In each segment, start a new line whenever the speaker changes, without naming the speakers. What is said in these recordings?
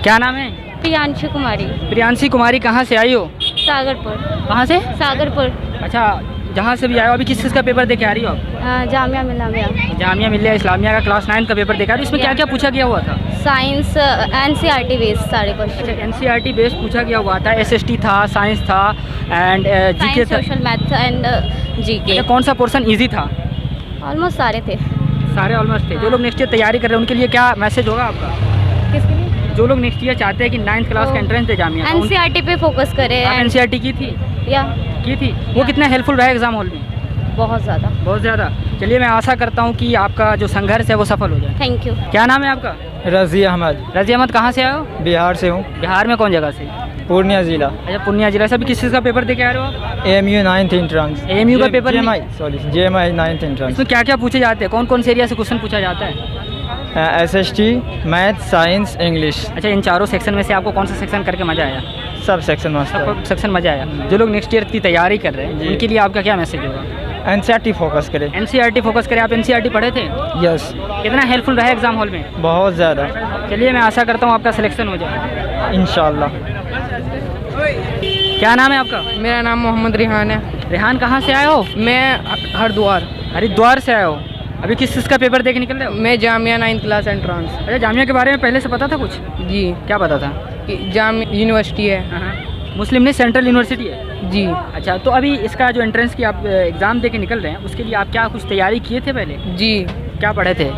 क्या नाम है?
प्रियांशु कुमारी।
प्रियांशी कुमारी, कहाँ से आई हो?
सागरपुर।
कहाँ से?
सागरपुर।
अच्छा, जहाँ से भी आए हो। अभी किस चीज़ का पेपर दे के आ रही हो आप?
जामिया मिलामिया।
जामिया मिलिया इस्लामिया का क्लास 9 का पेपर दे के आ रही हो। इसमें क्या क्या पूछा गया हुआ था?
साइंस NCERT बेस्ड सारे क्वेश्चन।
अच्छा, NCERT बेस्ड पूछा गया हुआ था। SST था, साइंस था एंड GK था।
Social math and GK।
अच्छा, कौन सा पोर्शन ईजी था?
ऑलमोस्ट सारे थे।
सारे ऑलमोस्ट थे। जो लोग नेक्स्ट ईयर तैयारी कर रहे हैं उनके लिए क्या मैसेज होगा आपका?
किसके लिए?
जो लोग नेक्स्ट ईयर चाहते हैं कि 9th क्लास का एंट्रेंस दे जामिया,
NCERT पे फोकस करें।
आप NCERT की थी?
या
की थी। वो कितना हेल्पफुल रहा एग्जाम हॉल में?
बहुत ज़्यादा।
बहुत ज़्यादा। चलिए, मैं आशा करता हूँ कि आपका जो संघर्ष है वो सफल हो जाए।
Thank you.
क्या नाम है आपका?
रज़ी अहमद।
रज़ी अहमद, कहाँ से आए हो?
बिहार से हूँ।
बिहार में कौन जगह से?
पूर्णिया ज़िला।
अच्छा, पूर्णिया जिला से। अभी किस चीज़ का पेपर दे के आ रहे हो आप?
AMU 9th entrance.
AMU का पेपर नहीं?
GMI 9th entrance.
इसमें क्या क्या पूछे जाते हैं? कौन कौन से एरिया से क्वेश्चन पूछा जाता है?
SST, math, science, English.
अच्छा, इन चारों सेक्शन में से आपको कौन सा सेक्शन करके मज़ा आया?
सब सेक्शन मस्त है।
सबको सेक्शन मज़ा आया। जो लोग नेक्स्ट ईयर की तैयारी कर रहे हैं उनके लिए आपका क्या मैसेज होगा?
NCERT फोकस करें।
NCERT फोकस करें। आप NCERT पढ़े थे?
यस।
कितना हेल्पफुल रहा एग्जाम हॉल में?
बहुत ज़्यादा।
चलिए, मैं आशा करता हूँ आपका सिलेक्शन हो जाए
इंशाल्लाह।
क्या नाम है आपका?
मेरा नाम मोहम्मद रिहान है।
रेहान, कहाँ से आए हो?
मैं हरिद्वार।
हरिद्वार से आए हो। अभी किस चीज़ का पेपर दे के निकल रहे हो?
मैं जामिया 9th क्लास एंट्रेंस।
अच्छा, जामिया के बारे में पहले से पता था कुछ?
जी।
क्या पता था?
कि जामिया यूनिवर्सिटी है।
मुस्लिम नहीं, सेंट्रल यूनिवर्सिटी है।
जी।
अच्छा, तो अभी इसका जो एंट्रेंस की आप एग्ज़ाम दे के निकल रहे हैं उसके लिए आप क्या कुछ तैयारी किए थे पहले?
जी।
क्या पढ़े थे?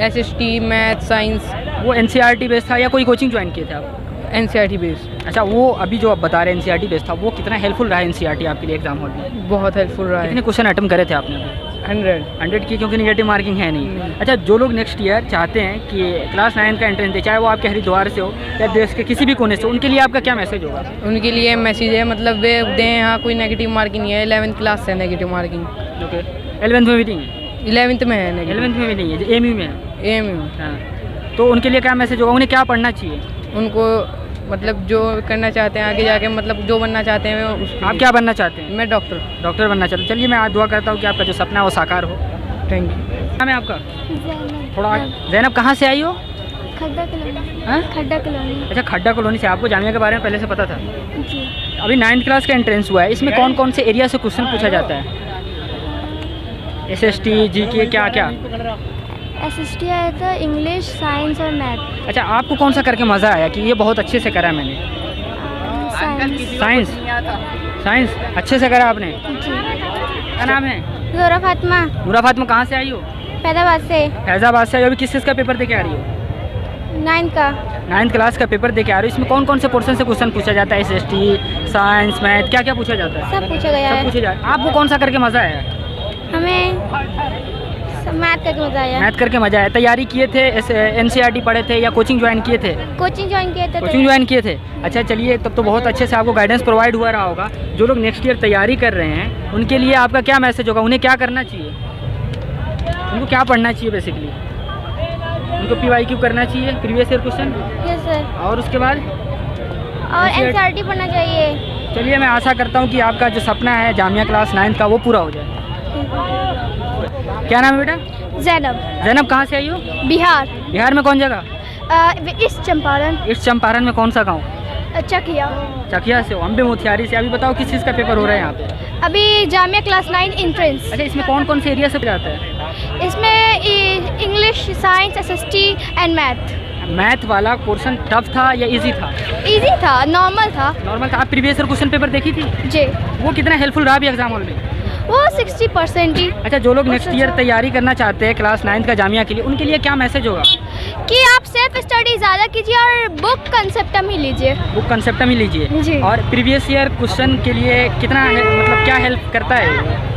SST, math, science.
वो NCERT बेस्ड था या कोई कोचिंग ज्वाइन किए थे आप?
NCERT based.
अच्छा, वो अभी जो आप बता रहे हैं NCERT बेस्ड था, वो कितना हेल्पफुल रहा है NCERT आपके लिए एग्जाम हॉल में?
बहुत हेल्पफुल रहा
कितने
है।
क्वेश्चन अटेम्प्ट करे थे आपने?
100।
की, क्योंकि नेगेटिव मार्किंग है नहीं। अच्छा, जो लोग नेक्स्ट ईयर चाहते हैं कि क्लास 9 का एंट्रेंस दे, चाहे वो आपके हरिद्वार से हो या देश के किसी भी कोने से, उनके लिए आपका क्या मैसेज होगा?
उनके लिए मैसेज है, मतलब वे दें यहाँ कोई नेगेटिव मार्किंग नहीं है। 11th क्लास से नेगेटिव मार्किंग।
ओके। 11th में भी नहीं है?
11th में है नेगेटिव।
11th में भी नहीं है, AMU में है।
AMU।
हाँ, तो उनके लिए क्या मैसेज होगा? उन्हें क्या पढ़ना चाहिए?
उनको मतलब जो करना चाहते हैं आगे जाके, मतलब जो बनना चाहते हैं उसके
आप
लिए।
क्या बनना चाहते हैं?
मैं डॉक्टर।
डॉक्टर बनना चाहते हैं। चलिए, मैं आज दुआ करता हूँ कि आपका जो सपना है वो साकार हो।
Thank you.
नाम है आपका? थोड़ा ज़ैनब, कहाँ से आई हो?
खड्डा कॉलोनी।
हाँ?
खड्डा कॉलोनी।
अच्छा, खड्डा कॉलोनी से। आपको जामिया के बारे में पहले से पता था?
जी।
अभी 9th क्लास का एंट्रेंस हुआ है, इसमें कौन कौन से एरिया से क्वेश्चन पूछा जाता है? SST, GK, क्या क्या?
SST आया था, इंग्लिश, साइंस और मैथ।
अच्छा, आपको कौन सा करके मज़ा आया कि ये बहुत अच्छे से करा मैंने? साइंस। साइंस अच्छे से करा आपने?
जी।
क्या नाम है?
ज़ोरा फातिमा।
नूरा फातिमा, कहाँ से आई हो?
फैजाबाद से।
फैज़ाबाद से आई हो। अभी किस चीज़ का पेपर दे के आ रही हो?
9th का।
9th क्लास का पेपर दे के आ रही हो। इसमें कौन कौन से पोर्शन से क्वेश्चन पूछा जाता है? SST, साइंस, मैथ, क्या क्या पूछा जाता है?
सब पूछा गया
सब
है।
पूछा जाता है। आपको कौन सा करके मज़ा आया?
हमें मैथ करके मजा आया।
मैथ करके मज़ा आया। तैयारी किए थे? NCERT पढ़े थे या कोचिंग ज्वाइन किए थे?
कोचिंग ज्वाइन किए थे।
कोचिंग ज्वाइन किए थे। अच्छा, चलिए, तब तो बहुत अच्छे से आपको गाइडेंस प्रोवाइड हुआ रहा होगा। जो लोग नेक्स्ट ईयर तैयारी कर रहे हैं उनके लिए आपका क्या मैसेज होगा? उन्हें क्या करना चाहिए? उनको क्या पढ़ना चाहिए बेसिकली? उनको PYQ करना चाहिए, previous year question.
Yes sir.
और उसके बाद
और NCERT पढ़ना चाहिए।
चलिए, मैं आशा करता हूँ कि आपका जो सपना है जामिया क्लास 9 का वो पूरा हो जाए। क्या नाम है बेटा?
ज़ैनब।
ज़ैनब, कहाँ से आई हो?
बिहार।
बिहार में कौन जगह?
ईस्ट चंपारण।
ईस्ट चंपारण में कौन सा गाँव?
चकिया।
चकिया से हो। हम भी मोतिहारी से। अभी बताओ किस चीज़ का पेपर हो रहा है यहाँ पे?
अभी जामिया क्लास 9 एंट्रेंस।
अच्छा, इसमें कौन कौन से एरिया से जाता है?
इसमें English, science, SST and math.
Math वाला पोर्शन टफ था या इजी था?
इजी था, नॉर्मल था।
नॉर्मल था। आप प्रीवियस ईयर क्वेश्चन पेपर देखी थी?
जी।
वो कितना हेल्पफुल रहा अभी एग्जाम हॉल में?
वो 60% ही।
अच्छा, जो लोग नेक्स्ट ईयर तैयारी करना चाहते हैं क्लास 9 का जामिया के लिए, उनके लिए क्या मैसेज होगा?
कि आप सेल्फ स्टडी ज़्यादा कीजिए और बुक कंसेप्टम ही लीजिए।
बुक कंसेप्टम ही लीजिए।
जी।
और प्रीवियस ईयर क्वेश्चन के लिए कितना मतलब क्या हेल्प करता है?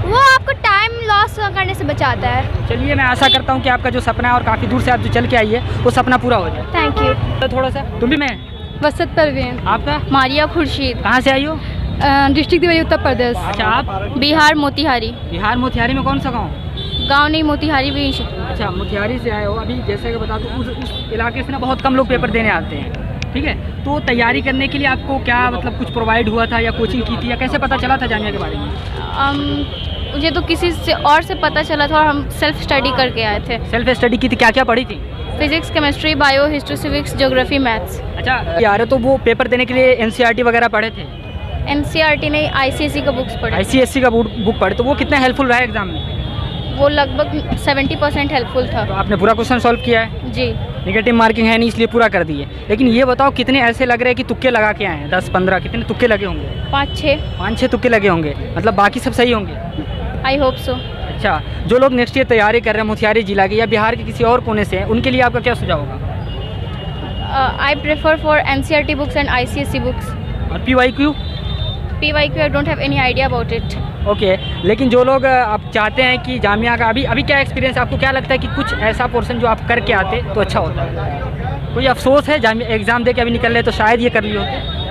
वो आपको टाइम लॉस करने से बचाता है।
चलिए, मैं आशा करता हूँ कि आपका जो सपना है और काफ़ी दूर से आप जो चल के आई है वो सपना पूरा हो जाए।
Thank you.
तो थोड़ा सा तुम भी। मैं
वसत परवीन।
आपका?
मारिया खुर्शीद।
कहाँ से आई हो?
डिस्ट्रिक्ट दिवाली, उत्तर प्रदेश।
अच्छा, आप?
बिहार मोतिहारी।
बिहार मोतिहारी में कौन सा गाँव?
गांव नहीं, मोतिहारी भी।
अच्छा, मोतिहारी से आए हो। अभी जैसे कि बता दूँ उस इलाके से ना बहुत कम लोग पेपर देने आते हैं, ठीक है? तो तैयारी करने के लिए आपको क्या मतलब कुछ प्रोवाइड हुआ था या कोचिंग की थी या कैसे पता चला था जामिया के बारे में?
मुझे तो किसी से और से पता चला था और हम सेल्फ स्टडी करके आए थे।
सेल्फ स्टडी की थी? क्या क्या पढ़ी थी?
Physics, chemistry, bio, history, civics, geography, maths.
अच्छा यार, तो वो पेपर देने के लिए एनसीईआरटी वगैरह पढ़े थे?
एनसीईआरटी नहीं, आईसीएसई का बुक्स पढ़े।
आईसीएसई का बुक पढ़े, तो वो कितना हेल्पफुल रहा एग्जाम में?
वो लगभग 70% हेल्पफुल था।
तो आपने पूरा क्वेश्चन सॉल्व किया है?
जी।
नेगेटिव मार्किंग है नहीं इसलिए पूरा कर दिए। लेकिन ये बताओ कितने ऐसे लग रहे हैं कि तुक्के लगा के आए हैं? 10-15 कितने तुक्के लगे होंगे?
5-6
तुक्के लगे होंगे, मतलब बाकी सब सही होंगे?
I hope so.
अच्छा, जो लोग नेक्स्ट ईयर तैयारी कर रहे हैं मोतिहारी जिला के या बिहार के किसी और कोने से हैं, उनके लिए आपका क्या सुझाव होगा?
I prefer for NCERT books and ICSE books.
और PYQ?
PYQ I don't have any idea about it.
Okay, लेकिन जो लोग आप चाहते हैं कि जामिया का अभी क्या एक्सपीरियंस, आपको क्या लगता है कि कुछ ऐसा पोर्शन जो आप करके आते तो अच्छा होता? कोई अफसोस है जामिया एग्ज़ाम दे के अभी निकल रहे तो शायद ये कर लिए होते?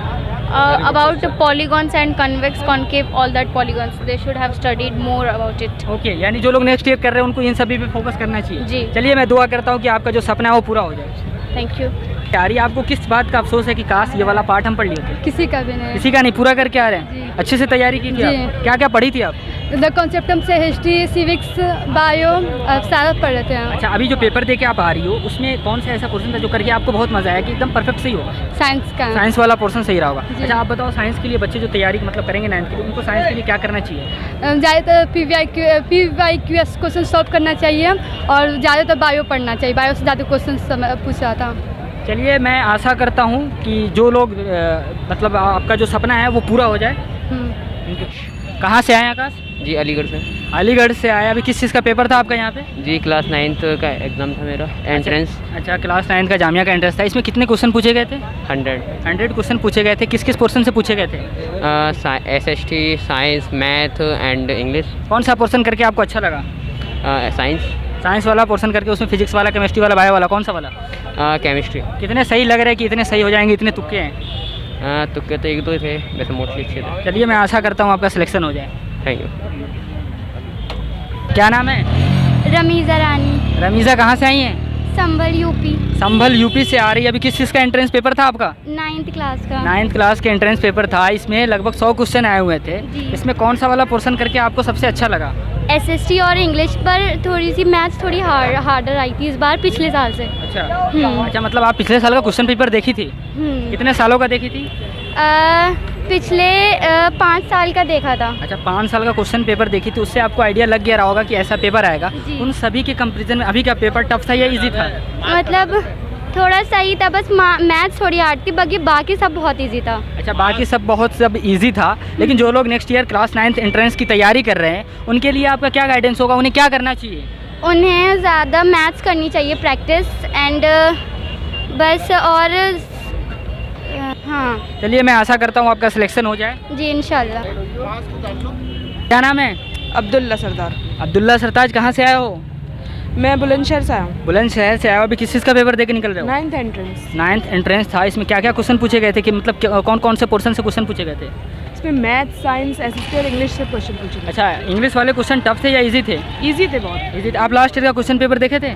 About polygons and convex, concave, all that polygons, they should have studied more about it.
Okay, यानी जो लोग नेक्स्ट ईयर कर रहे हैं उनको इन सभी पे फोकस करना चाहिए।
जी।
चलिए, मैं दुआ करता हूँ कि आपका जो सपना है वो पूरा हो जाए।
Thank you.
यारी, आपको किस बात का अफसोस है कि काश ये वाला पार्ट हम पढ़ लिए थे?
किसी का भी नहीं।
किसी का नहीं, पूरा करके आ रहे
जी।
हैं। अच्छे से तैयारी की थी
जी।
आप? क्या क्या पढ़ी थी आप?
द कॉन्सेप्टम से हिस्ट्री, सिविक्स, बायो सारा पढ़ रहे थे हम।
अच्छा, अभी जो पेपर दे के आप आ रही हो उसमें कौन सा ऐसा पोर्शन था जो करके आपको बहुत मजा आया कि एकदम परफेक्ट सही होगा?
साइंस का।
साइंस वाला पोर्शन सही रहा होगा।
जी।
अच्छा, आप बताओ साइंस के लिए बच्चे जो तैयारी मतलब करेंगे 9th के लिए, उनको साइंस के लिए क्या करना चाहिए?
ज़्यादातर PYQS क्वेश्चन सॉल्व करना चाहिए और ज़्यादातर बायो पढ़ना चाहिए। बायो से ज़्यादा क्वेश्चन पूछा था।
चलिए, मैं आशा करता हूँ कि जो लोग मतलब आपका जो सपना है वो पूरा हो जाए। कहाँ से आए आकाश?
जी अलीगढ़ से।
अलीगढ़ से आया। अभी किस चीज़ का पेपर था आपका यहाँ पे?
जी क्लास 9th का एग्ज़ाम था मेरा, एंट्रेंस।
अच्छा, क्लास 9 का जामिया का एंट्रेंस था। इसमें कितने क्वेश्चन पूछे गए थे?
100
क्वेश्चन पूछे गए थे। किस किस पोर्शन से पूछे गए थे?
SST, science, math and English.
कौन सा पोर्शन करके आपको अच्छा लगा? साइंस वाला पोर्शन करके। उसमें फिजिक्स वाला, केमिस्ट्री वाला, बायो वाला, कौन सा वाला?
केमिस्ट्री।
कितने सही लग रहे हैं कि इतने सही हो जाएंगे? इतने तुक्के हैं?
तुक्के तो 1-2 थे, वैसे मोस्टली अच्छे थे।
चलिए, मैं आशा करता हूँ आपका सिलेक्शन हो जाए।
Thank you.
क्या नाम है?
रमीज़ा रानी।
रमीज़ा, कहाँ से आई हैं?
संभल यूपी।
संभल यूपी से आ रही है। अभी किस चीज़ का एंट्रेंस पेपर था आपका?
9th क्लास का।
9th क्लास के एंट्रेंस पेपर था। इसमें लगभग 100 क्वेश्चन आए हुए थे।
जी।
इसमें कौन सा वाला पोर्शन करके आपको सबसे अच्छा लगा?
SST और इंग्लिश, पर थोड़ी सी मैथ्स थोड़ी हार्डर आई थी इस बार पिछले साल से।
अच्छा, मतलब आप पिछले साल का क्वेश्चन पेपर देखी थी? कितने सालों का देखी थी?
पिछले 5 साल का देखा था।
अच्छा, 5 साल का क्वेश्चन पेपर देखी थी, उससे आपको आइडिया लग गया रहा होगा कि ऐसा पेपर आएगा।
जी।
उन सभी के कंपैरिजन में अभी का पेपर टफ था या इजी था?
मतलब थोड़ा सही था, बस मैथ्स थोड़ी हार्ड थी, बाकी सब बहुत इजी था।
अच्छा, बाकी सब इजी था। लेकिन जो लोग next year class 9th entrance की तैयारी कर रहे हैं उनके लिए आपका क्या गाइडेंस होगा? उन्हें क्या करना चाहिए?
उन्हें ज़्यादा मैथ्स करनी चाहिए प्रैक्टिस एंड बस। और हाँ।
चलिए, मैं आशा करता हूँ आपका सिलेक्शन हो जाए।
जी इंशाल्लाह।
क्या नाम है?
अब्दुल्ला सरदार।
अब्दुल्ला सरताज, कहाँ से आए हो?
मैं बुलंदशहर से आया हूँ।
बुलंदशहर से आए हो। अभी किस चीज़ का पेपर दे के निकल रहे हो?
9th entrance.
9th एंट्रेंस था। इसमें क्या क्या क्वेश्चन पूछे गए थे कि मतलब कौन कौन से पोर्शन से क्वेश्चन पूछे गए थे?
इसमें मैथ, साइंस, SST और इंग्लिश से क्वेश्चन पूछे थे।
अच्छा, इंग्लिश वाले क्वेश्चन टफ थे या इजी थे?
इजी थे बहुत।
इजी थे। आप लास्ट ईयर का क्वेश्चन पेपर देखे थे?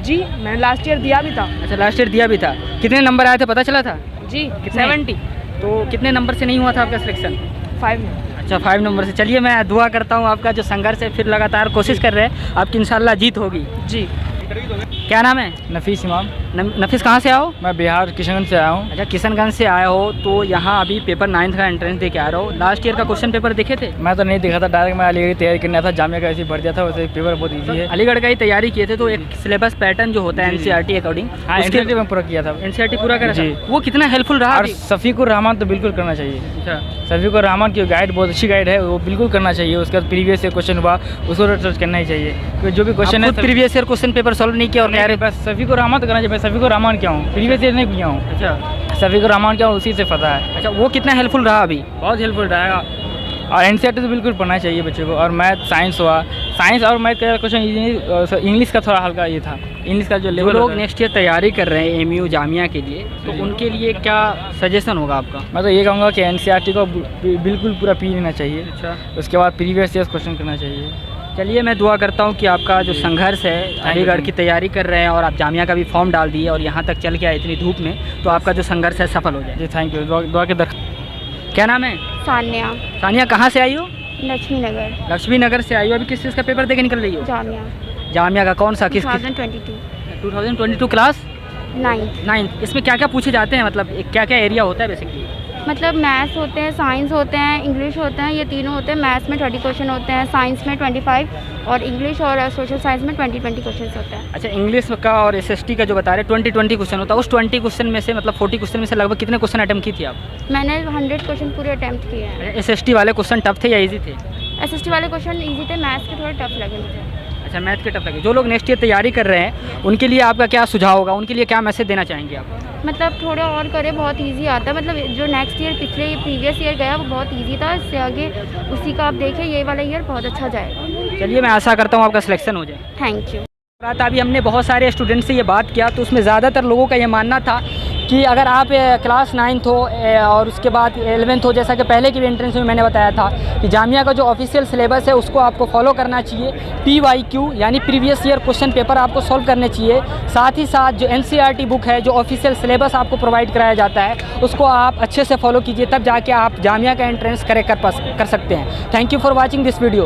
जी, मैंने लास्ट ईयर दिया भी था।
अच्छा, लास्ट ईयर दिया भी था। कितने नंबर आए थे पता चला था?
जी,
कितने?
70।
तो कितने नंबर से नहीं हुआ था आपका सिलेक्शन?
5।
अच्छा, 5 नंबर से। चलिए, मैं दुआ करता हूँ आपका जो संघर्ष है, फिर लगातार कोशिश कर रहे हैं, आपकी इंशाल्लाह जीत होगी।
जी।
क्या नाम है?
नफीस इमाम।
नफीस, कहाँ से आओ?
मैं बिहार किशनगंज से आया हूँ।
अच्छा, किशनगंज से आए हो तो यहाँ अभी पेपर 9th का एंट्रेंस दे के आ रहे हो। लास्ट ईयर का क्वेश्चन पेपर देखे थे?
मैं तो नहीं देखा था, डायरेक्ट मैं अलीगढ़ की तैयारी करना था, जामिया का ऐसे ही भर दिया था। वैसे पेपर बहुत ईजी है।
अलीगढ़ का ही तैयारी किए थे तो एक सिलेबस पैटर्न जो होता है NCERT अकॉर्डिंग,
हाँ, NCERT में पूरा किया था।
NCERT पूरा करा था।
जी।
वो कितना हेल्पफुल रहा?
और शफीकुर रहमान तो बिल्कुल करना चाहिए।
अच्छा,
शफीकुर रहमान की गाइड बहुत अच्छी गाइड है, वो बिल्कुल करना चाहिए। उसके बाद प्रीवियस ईयर क्वेश्चन हुआ उसको रिसर्च करना ही चाहिए, क्योंकि जो भी क्वेश्चन है
previous year question paper solve नहीं किया और कह रहे
बस शफीकुर रहमान तो करना चाहिए। मैं शफीकुर रहमान क्या हूँ, प्रीवियस ईयर नहीं किया हूँ।
अच्छा,
शफीकुर रहमान क्या हूँ, उसी से पता है।
अच्छा, वो कितना हेल्पफुल रहा? अभी
बहुत हेल्पफुल रहेगा। और NCERT तो बिल्कुल पढ़ना चाहिए बच्चों को। और मैथ, साइंस हुआ, साइंस और मैथ का क्वेश्चन, इंग्लिश का थोड़ा हल्का ये था। इंग्लिश का जो लेवल,
लोग नेक्स्ट ईयर तैयारी कर रहे हैं MU जामिया के लिए, तो उनके लिए क्या सजेशन होगा आपका?
मैं तो ये कहूँगा कि NCERT को बिल्कुल पूरा पी लेना चाहिए।
अच्छा,
उसके बाद प्रीवियस ईयर क्वेश्चन करना चाहिए।
चलिए, मैं दुआ करता हूँ कि आपका जो संघर्ष है, अलीगढ़ की तैयारी कर रहे हैं और आप जामिया का भी फॉर्म डाल दिए और यहाँ तक चल के आए इतनी धूप में, तो आपका जो संघर्ष है सफल हो जाए।
जी थैंक यू। दुआ के
क्या नाम है?
सान्या।
सानिया, कहाँ से आई हो?
लक्ष्मी नगर।
लक्ष्मी नगर से आई हो। अभी किस चीज़ का पेपर दे के निकल रही हो?
जामिया।
जामिया का कौन सा? किस
2022।
2022 क्लास
9th।
9th। इसमें क्या क्या पूछे जाते हैं, मतलब क्या क्या एरिया होता है बेसिकली?
मतलब मैथ्स होते हैं, साइंस होते हैं, इंग्लिश होते हैं, ये तीनों होते हैं। मैथ्स में 30 क्वेश्चन होते हैं, साइंस में 25 और इंग्लिश और सोशल साइंस में 20 क्वेश्चन होते हैं।
अच्छा, इंग्लिश का और एसएसटी का जो बता रहे 20 क्वेश्चन होता है, उस 20 क्वेश्चन में से मतलब 40 क्वेश्चन में से लगभग कितने क्वेश्चन अटेम्प्ट की थी आप?
मैंने 100 क्वेश्चन पूरे अटैम्प्ट किए हैं।
एसएसटी वाले क्वेश्चन टफ थे या इजी थे?
एसएसटी वाले क्वेश्चन इजी थे, मैथ्स के थोड़े टफ लगे मुझे।
अच्छा, मैथ के टफ लगे। जो लोग नेक्स्ट ईयर तैयारी कर रहे हैं उनके लिए आपका क्या सुझाव होगा, उनके लिए क्या मैसेज देना चाहेंगे आप?
मतलब थोड़ा और करें, बहुत इजी आता है। मतलब जो नेक्स्ट ईयर प्रीवियस ईयर गया वो बहुत इजी था, इससे आगे उसी का आप देखें, ये वाला ईयर बहुत अच्छा जाएगा।
चलिए, मैं आशा करता हूँ आपका सिलेक्शन हो जाए।
Thank you.
अभी हमने बहुत सारे स्टूडेंट से ये बात किया तो उसमें ज़्यादातर लोगों का ये मानना था कि अगर आप क्लास 9th हो और उसके बाद 11th हो, जैसा कि पहले की भी एंट्रेंस में मैंने बताया था कि जामिया का जो ऑफिशियल सिलेबस है उसको आपको फॉलो करना चाहिए। PYQ यानी प्रीवियस ईयर क्वेश्चन पेपर आपको सॉल्व करने चाहिए। साथ ही साथ जो NCERT बुक है, जो ऑफिशियल सिलेबस आपको प्रोवाइड कराया जाता है, उसको आप अच्छे से फॉलो कीजिए, तब जाके आप जामिया का एंट्रेंस कर सकते हैं। Thank you for watching this video.